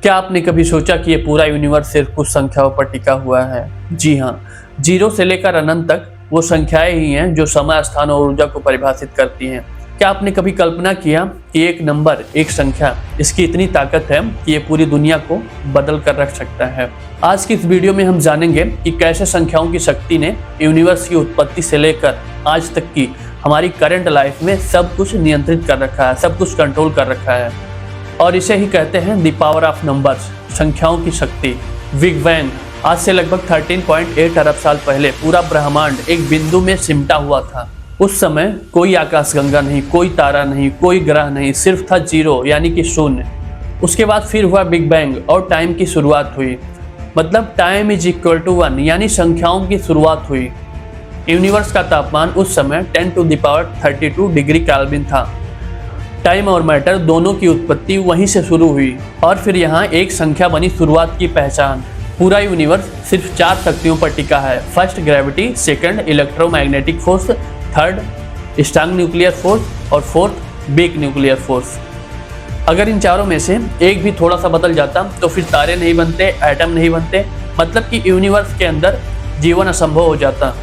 क्या आपने कभी सोचा कि ये पूरा यूनिवर्स सिर्फ कुछ संख्याओं पर टिका हुआ है? जी हाँ, जीरो से लेकर अनंत तक वो संख्याएं ही हैं जो समय, स्थान और ऊर्जा को परिभाषित करती हैं। क्या आपने कभी कल्पना किया कि एक नंबर, एक संख्या, इसकी इतनी ताकत है कि ये पूरी दुनिया को बदल कर रख सकता है? आज की इस वीडियो में हम जानेंगे कि कैसे संख्याओं की शक्ति ने यूनिवर्स की उत्पत्ति से लेकर आज तक की हमारी करंट लाइफ में सब कुछ नियंत्रित कर रखा है, सब कुछ कंट्रोल कर रखा है। और इसे ही कहते हैं द पावर ऑफ नंबर्स, संख्याओं की शक्ति। बिग बैंग, आज से लगभग 13.8 अरब साल पहले पूरा ब्रह्मांड एक बिंदु में सिमटा हुआ था। उस समय कोई आकाशगंगा नहीं, कोई तारा नहीं, कोई ग्रह नहीं, सिर्फ था जीरो यानी कि शून्य। उसके बाद फिर हुआ बिग बैंग और टाइम की शुरुआत हुई, मतलब टाइम इज इक्वल टू 1 यानी संख्याओं की शुरुआत हुई। यूनिवर्स का तापमान उस समय 10 to the power 32 degree Kelvin था। टाइम और मैटर दोनों की उत्पत्ति वहीं से शुरू हुई और फिर यहाँ एक संख्या बनी शुरुआत की पहचान। पूरा यूनिवर्स सिर्फ 4 शक्तियों पर टिका है। First gravity, second electromagnetic force, third strong nuclear force और फोर्थ वीक न्यूक्लियर फोर्स। अगर इन चारों में से एक भी थोड़ा सा बदल जाता तो फिर तारे नहीं बनते, एटम नहीं बनते, मतलब कि यूनिवर्स के अंदर जीवन असंभव हो जाता।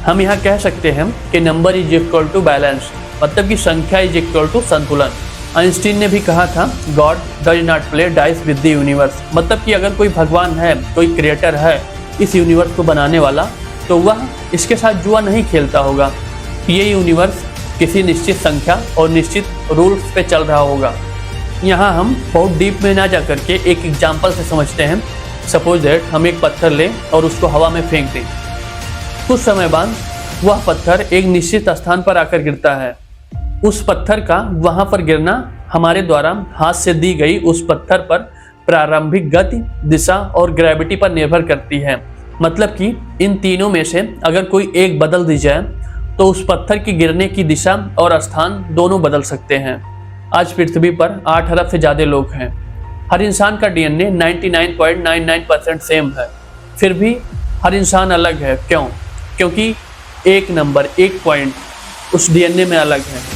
हम यहाँ कह सकते हैं कि number is equal to balance, मतलब कि संख्या इज इक्वल टू संतुलन। आइंस्टीन ने भी कहा था God does not play dice with the universe, मतलब कि अगर कोई भगवान है, कोई क्रिएटर है इस यूनिवर्स को बनाने वाला, तो वह इसके साथ जुआ नहीं खेलता होगा। ये यूनिवर्स किसी निश्चित संख्या और निश्चित रूल्स पे चल रहा होगा। यहाँ हम बहुत डीप में ना जा करके एक एग्जाम्पल से समझते हैं। सपोज दैट हम एक पत्थर लें और उसको हवा में फेंक दें। कुछ समय बाद वह पत्थर एक निश्चित स्थान पर आकर गिरता है। उस पत्थर का वहां पर गिरना हमारे द्वारा हाथ से दी गई उस पत्थर पर प्रारंभिक गति, दिशा और ग्रेविटी पर निर्भर करती है। मतलब कि इन तीनों में से अगर कोई एक बदल दी जाए तो उस पत्थर की गिरने की दिशा और स्थान दोनों बदल सकते हैं। आज पृथ्वी पर 8 अरब से ज़्यादा लोग हैं। हर इंसान का डीएनए 99.99% सेम है, फिर भी हर इंसान अलग है। क्यों? क्योंकि एक नंबर, एक पॉइंट उस डीएनए में अलग है।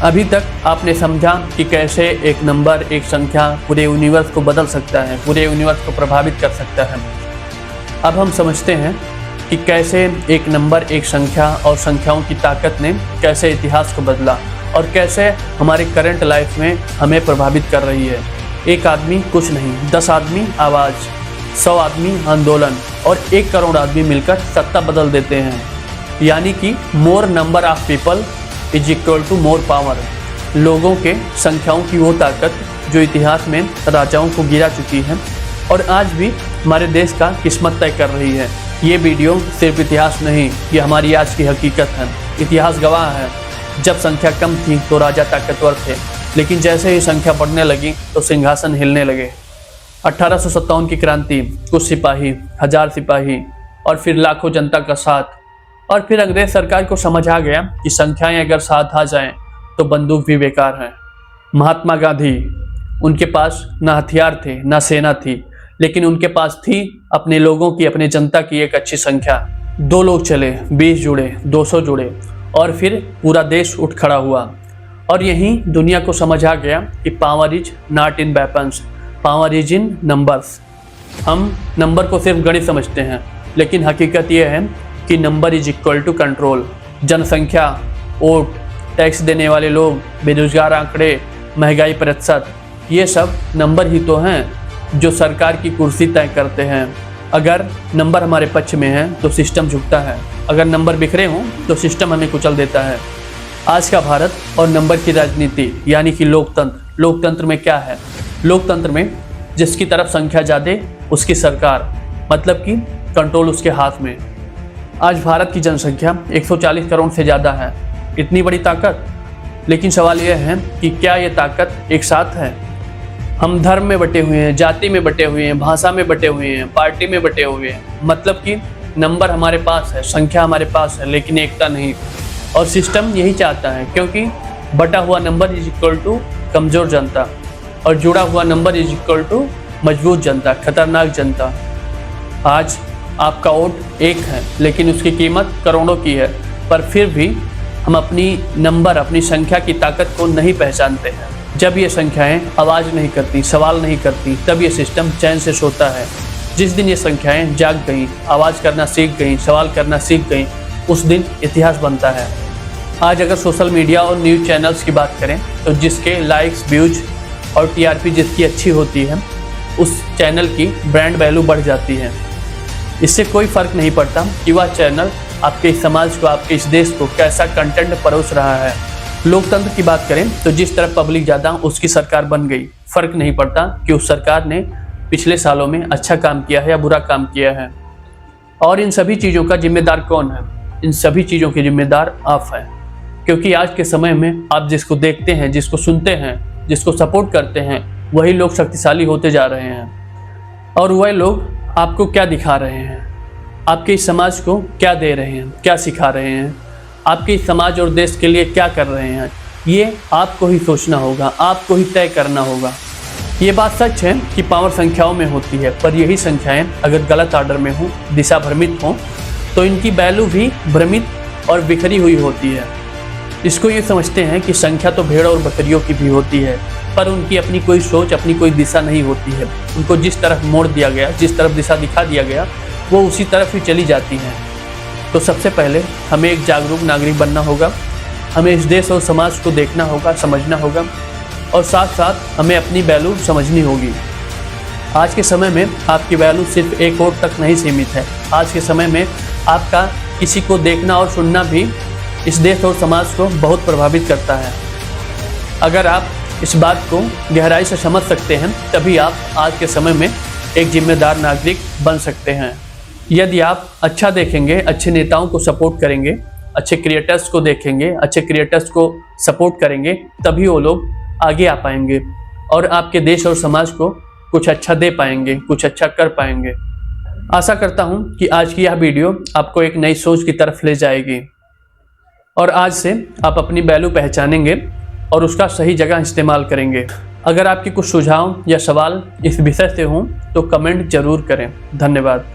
अभी तक आपने समझा कि कैसे एक नंबर, एक संख्या पूरे यूनिवर्स को बदल सकता है, पूरे यूनिवर्स को प्रभावित कर सकता है। अब हम समझते हैं कि कैसे एक नंबर, एक संख्या और संख्याओं की ताकत ने कैसे इतिहास को बदला और कैसे हमारे करंट लाइफ में हमें प्रभावित कर रही है। एक आदमी कुछ नहीं, 10 आदमी आवाज़, 100 आदमी आंदोलन और 1 करोड़ आदमी मिलकर सत्ता बदल देते हैं। यानी कि more number of people is equal to more power. लोगों के संख्याओं की वो ताकत जो इतिहास में राजाओं को गिरा चुकी है और आज भी हमारे देश का किस्मत तय कर रही है। ये वीडियो सिर्फ इतिहास नहीं, ये हमारी आज की हकीकत है। इतिहास गवाह है, जब संख्या कम थी तो राजा ताकतवर थे, लेकिन जैसे ही संख्या बढ़ने लगी तो सिंहासन हिलने लगे। 1857 की क्रांति, कुछ सिपाही, 1000 सिपाही और फिर लाखों जनता का साथ, और फिर अंग्रेज सरकार को समझ आ गया कि संख्याएं अगर साथ आ जाएं तो बंदूक भी बेकार है। महात्मा गांधी, उनके पास ना हथियार थे, ना सेना थी, लेकिन उनके पास थी अपने लोगों की, अपने जनता की एक अच्छी संख्या। 2 लोग चले, 20 जुड़े, 200 जुड़े और फिर पूरा देश उठ खड़ा हुआ। और यहीं दुनिया को समझ आ गया कि power is not in weapons, power is in numbers. हम नंबर को सिर्फ गणित समझते हैं, लेकिन हकीकत यह है कि number is equal to control. जनसंख्या, वोट, टैक्स देने वाले लोग, बेरोजगार आंकड़े, महंगाई प्रतिशत, ये सब नंबर ही तो हैं जो सरकार की कुर्सी तय करते हैं। अगर नंबर हमारे पक्ष में है तो सिस्टम झुकता है, अगर नंबर बिखरे हों तो सिस्टम हमें कुचल देता है। आज का भारत और नंबर की राजनीति यानी कि लोकतंत्र। लोकतंत्र में क्या है? लोकतंत्र में जिसकी तरफ संख्या ज़्यादा उसकी सरकार, मतलब कि कंट्रोल उसके हाथ में। आज भारत की जनसंख्या 140 करोड़ से ज़्यादा है। इतनी बड़ी ताकत, लेकिन सवाल यह है कि क्या ये ताकत एक साथ है? हम धर्म में बटे हुए हैं, जाति में बटे हुए हैं, भाषा में बटे हुए हैं, पार्टी में बटे हुए हैं। मतलब कि नंबर हमारे पास है, संख्या हमारे पास है, लेकिन एकता नहीं। और सिस्टम यही चाहता है, क्योंकि बटा हुआ नंबर इज इक्वल टू कमज़ोर जनता और जुड़ा हुआ नंबर इज इक्वल टू मजबूत जनता, खतरनाक जनता। आज आपका वोट 1 है, लेकिन उसकी कीमत करोड़ों की है, पर फिर भी हम अपनी नंबर, अपनी संख्या की ताकत को नहीं पहचानते हैं। जब ये संख्याएं आवाज़ नहीं करती, सवाल नहीं करती, तब ये सिस्टम चैन से सोता है। जिस दिन ये संख्याएं जाग गईं, आवाज़ करना सीख गईं, सवाल करना सीख गईं, उस दिन इतिहास बनता है। आज अगर सोशल मीडिया और न्यूज़ चैनल्स की बात करें तो जिसके लाइक्स, व्यूज और टीआरपी जिसकी अच्छी होती है, उस चैनल की ब्रांड वैल्यू बढ़ जाती है। इससे कोई फ़र्क नहीं पड़ता कि वह चैनल आपके इस समाज को, आपके इस देश को कैसा कंटेंट परोस रहा है। लोकतंत्र की बात करें तो जिस तरफ पब्लिक ज़्यादा उसकी सरकार बन गई। फ़र्क नहीं पड़ता कि उस सरकार ने पिछले सालों में अच्छा काम किया है या बुरा काम किया है। और इन सभी चीज़ों का जिम्मेदार कौन है? इन सभी चीज़ों के जिम्मेदार आप हैं, क्योंकि आज के समय में आप जिसको देखते हैं, जिसको सुनते हैं, जिसको सपोर्ट करते हैं, वही लोग शक्तिशाली होते जा रहे हैं। और वह लोग आपको क्या दिखा रहे हैं, आपके इस समाज को क्या दे रहे हैं, क्या सिखा रहे हैं, आपके इस समाज और देश के लिए क्या कर रहे हैं, ये आपको ही सोचना होगा, आपको ही तय करना होगा। ये बात सच है कि पावर संख्याओं में होती है, पर यही संख्याएं अगर गलत ऑर्डर में हों, दिशा भ्रमित हों, तो इनकी वैल्यू भी भ्रमित और बिखरी हुई होती है। इसको ये समझते हैं कि संख्या तो भेड़ और बकरियों की भी होती है, पर उनकी अपनी कोई सोच, अपनी कोई दिशा नहीं होती है। उनको जिस तरफ मोड़ दिया गया, जिस तरफ दिशा दिखा दिया गया, वो उसी तरफ ही चली जाती हैं। तो सबसे पहले हमें एक जागरूक नागरिक बनना होगा। हमें इस देश और समाज को देखना होगा, समझना होगा, और साथ साथ हमें अपनी वैल्यू समझनी होगी। आज के समय में आपकी वैल्यू सिर्फ एक वोट तक नहीं सीमित है। आज के समय में आपका किसी को देखना और सुनना भी इस देश और समाज को बहुत प्रभावित करता है। अगर आप इस बात को गहराई से समझ सकते हैं, तभी आप आज के समय में एक जिम्मेदार नागरिक बन सकते हैं। यदि आप अच्छा देखेंगे, अच्छे नेताओं को सपोर्ट करेंगे, अच्छे क्रिएटर्स को देखेंगे, अच्छे क्रिएटर्स को सपोर्ट करेंगे, तभी वो लोग आगे आ पाएंगे और आपके देश और समाज को कुछ अच्छा दे पाएंगे, कुछ अच्छा कर पाएंगे। आशा करता हूँ कि आज की यह वीडियो आपको एक नई सोच की तरफ ले जाएगी और आज से आप अपनी वैल्यू पहचानेंगे और उसका सही जगह इस्तेमाल करेंगे। अगर आपके कुछ सुझाव या सवाल इस विषय से हों तो कमेंट जरूर करें। धन्यवाद।